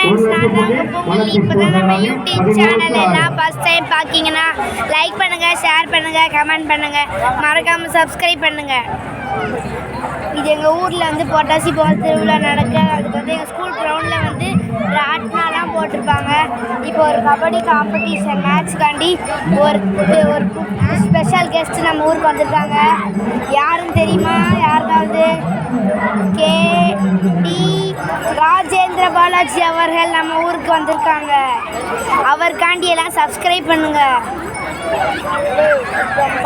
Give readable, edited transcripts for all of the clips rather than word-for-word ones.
Friends, நான் தான் குப்பமுள்ளி. இப்போ தான் நம்ம யூடியூப் சேனல் எல்லாம் ஃபஸ்ட் டைம் பார்க்கிங்கன்னா லைக் பண்ணுங்கள், ஷேர் பண்ணுங்கள், கமெண்ட் பண்ணுங்கள், மறக்காமல் சப்ஸ்கிரைப் பண்ணுங்கள். இது எங்கள் ஊரில் வந்து புரட்டாசி பொங்கல் திருவிழா நடக்க, அதுக்கு வந்து எங்கள் ஸ்கூல் கிரவுண்டில் வந்து ராட்னாலாம் போட்டிருப்பாங்க. இப்போ ஒரு கபடி காம்படிஷன் மேட்ச்காண்டி ஒரு ஸ்பெஷல் கெஸ்ட்டு நம்ம ஊருக்கு வந்திருக்காங்க. யாருன்னு தெரியுமா? யாருக்காவது? KD ராஜேந்திர பாலாஜி அவர்கள் நம்ம ஊருக்கு வந்திருக்காங்க. அவருக்காண்டி எல்லாம் சப்ஸ்கிரைப் பண்ணுங்க.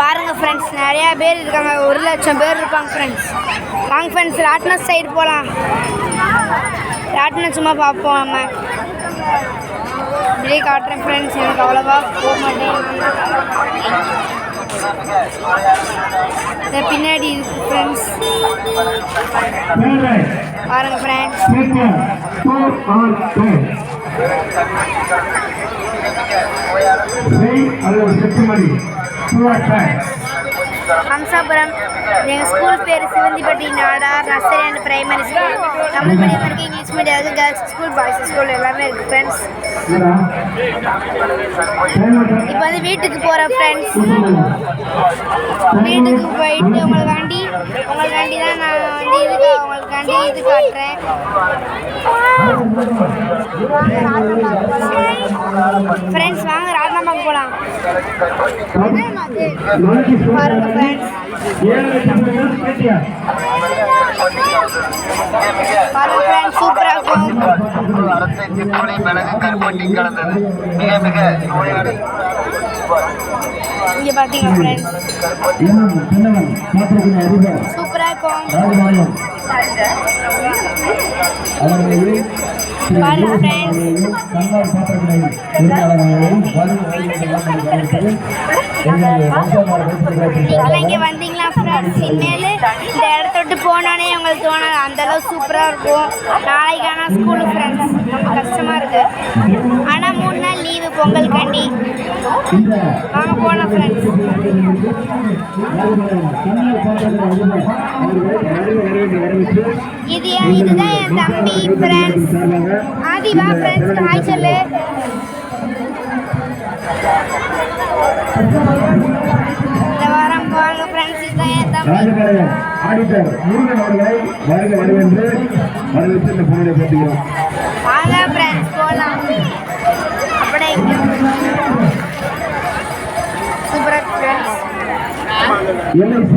பாருங்க ஃப்ரெண்ட்ஸ், நிறையா பேர் இருக்காங்க. 1,00,000 பேர் இருப்பாங்க ஃப்ரெண்ட்ஸ். வாங்க ஃப்ரெண்ட்ஸ், ராட்னம் சைடு போகலாம். ராட்னம் சும்மா பார்ப்போம். நம்ம இப்படியே காட்டுறேன் ஃப்ரெண்ட்ஸ். எனக்கு அவ்வளோவா போக மாட்டேன். பின்னாடி இருக்கு ஃப்ரெண்ட்ஸ், பாருங்க ஃப்ரெண்ட்ஸ். ஹம்சாபுரம் எங்கள் ஸ்கூல் பேர் Sivanthipatti Nadar nursery and primary school. Tamil medium இருக்குது, இங்கிலீஷ் மீடியம் இருக்குது, கேர்ள்ஸ் ஸ்கூல், பாய்ஸ் ஸ்கூல் எல்லாமே இருக்குது ஃப்ரெண்ட்ஸ். இப்போ வந்து வீட்டுக்கு போகிறேன் ஃப்ரெண்ட்ஸ். வீட்டுக்கு போயிட்டு உங்களுக்காண்டி தான் நான் வந்து உங்களுக்காண்டி இது காட்டுறேன். ஃப்ரெண்ட்ஸ் வாங்க ராட்னமாக போகலாம். பாருங்க ஃப்ரெண்ட்ஸ், சூப்பராக இருக்கும். இங்கே பார்த்தீங்க ஃப்ரெண்ட்ஸ், சூப்பராக இருக்கும். பாருங்க ஃப்ரெண்ட்ஸ், நீங்களாம் இங்கே வந்தீங்களா ஃப்ரெண்ட்ஸ்? இனிமேல் இந்த இடத்த விட்டு போனோன்னே உங்களுக்கு தோணாது, அந்தளவு சூப்பராக இருக்கும். நாளைக்கு ஆனால் ஸ்கூலு ஃப்ரெண்ட்ஸ், ரொம்ப கஷ்டமாக இருக்குது. ஆனால் 3 நாள் லீவு பொங்கலுக்காண்டி. வாங்க போகலாம் ஃப்ரெண்ட்ஸ். இதுதான் என் தம்பி ஃப்ரெண்ட்ஸ். ஆதி வா ஃப்ரெண்ட்ஸ், ஹாய் சொல்லு. இந்த வாரம் வாங்க ஃப்ரெண்ட்ஸ், இதுதான் என் தம்பி. வாங்க ஃப்ரெண்ட்ஸ் போகலாம். அப்படியே சூப்பராக ஃப்ரெண்ட்ஸ். LIC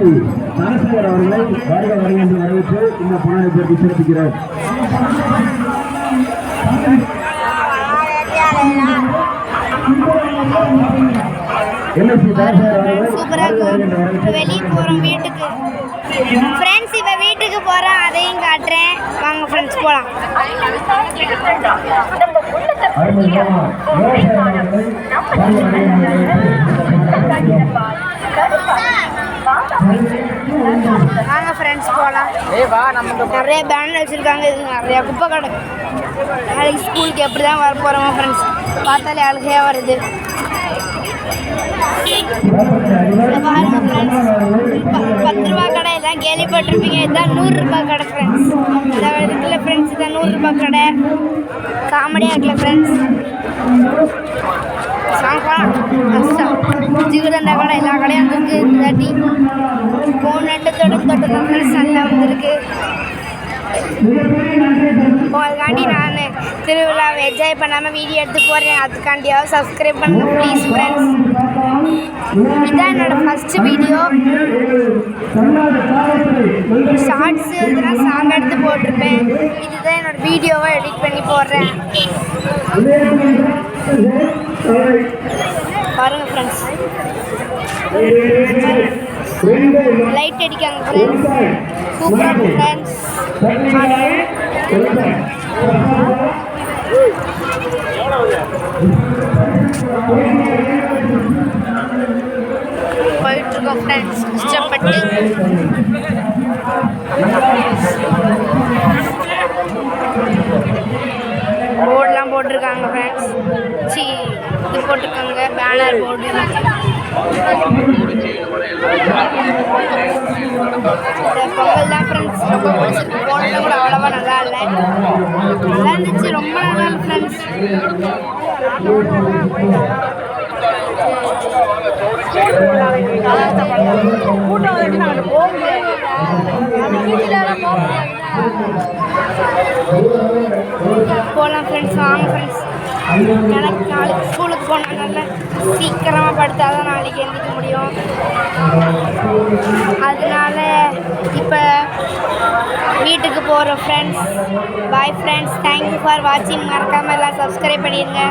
தனசேகர் அவர்களை வருக வருகின்ற வரவேற்று இந்த புனரை பற்றி சிறப்பிக்கிறார். வெளியே போகிறோம் வீட்டுக்கு ஃப்ரெண்ட்ஸ். இப்போ வீட்டுக்கு போகிறோம், அதையும் காட்டுறேன். வாங்க ஃப்ரெண்ட்ஸ் போகலாம். வாங்க ஃப்ரெண்ட்ஸ் போகலாம். நிறைய பேனர் வச்சுருக்காங்க. இது நிறையா குப்பை கிடக்கு. நாளைக்கு ஸ்கூலுக்கு எப்படி தான் வர போகிறோமா ஃப்ரெண்ட்ஸ்? பார்த்தாலே அழுகையாக வருது. பாருங்க ஃப்ரெண்ட்ஸ், 10 ரூபா கடை எல்லாம் கேள்விப்பட்டிருப்பீங்க. இதுதான் 100 ரூபாய் கடை ஃப்ரெண்ட்ஸ். இதை இருக்குல்ல ஃப்ரெண்ட்ஸ், இதான் 100 ரூபாய் கடை. காமெடியாக இருக்குல்ல ஃப்ரெண்ட்ஸ். ஜிகுதண்டா கடை எல்லா கடையும் வந்துருக்கு. தட்டி போனட்டு தொட்டு ஃப்ரெண்ட்ஸ் நல்லா வந்துருக்கு. உங்களுக்காண்டி நான் திருவிழாவை என்ஜாய் பண்ணாமல் வீடியோ எடுத்து போடுறேன். அதுக்காண்டியாவது சப்ஸ்கிரைப் பண்ணுங்க ப்ளீஸ் ஃப்ரெண்ட்ஸ். இதுதான் என்னோடய ஃபஸ்ட்டு வீடியோ. ஷார்ட்ஸு இதெல்லாம் சாங் எடுத்து போட்டிருப்பேன். இதுதான் என்னோடய வீடியோவை எடிட் பண்ணி போடுறேன். பாருங்க ஃப்ரெண்ட்ஸ், லைட் அடிக்காங்க ஃப்ரெண்ட்ஸ். சூப்பராக ஃப்ரெண்ட்ஸ். போயிட்டுருக்கோம் ஃப்ரெண்ட்ஸ் கஷ்டப்பட்டு. போர்டெலாம் போட்டிருக்காங்க ஃப்ரெண்ட்ஸ். இது போட்டிருக்காங்க பேனர் போர்டு. பொங்கல் தான் ஃப்ரெண்ட்ஸ் ரொம்ப பிடிச்சிருக்கு. போனது கூட அவ்வளோவா நல்லா இல்லை, நல்லா இருந்துச்சு, ரொம்ப நல்லா இல்லை ஃப்ரெண்ட்ஸ். ஃப்ரெண்ட்ஸ். போகலாம் ஃப்ரெண்ட்ஸ், வாங்க ஃப்ரெண்ட்ஸ். எனக்கு நாளைக்கு ஸ்கூலுக்கு போனதுனால சீக்கிரமாக படுத்தால் தான் நாளைக்கு எழுந்திரிக்க முடியும். அதனால இப்போ வீட்டுக்கு போகிறோம் friends. Bye friends, thank you for வாட்சிங். மறக்காமல் எல்லாம் சப்ஸ்கிரைப் பண்ணிடுங்க.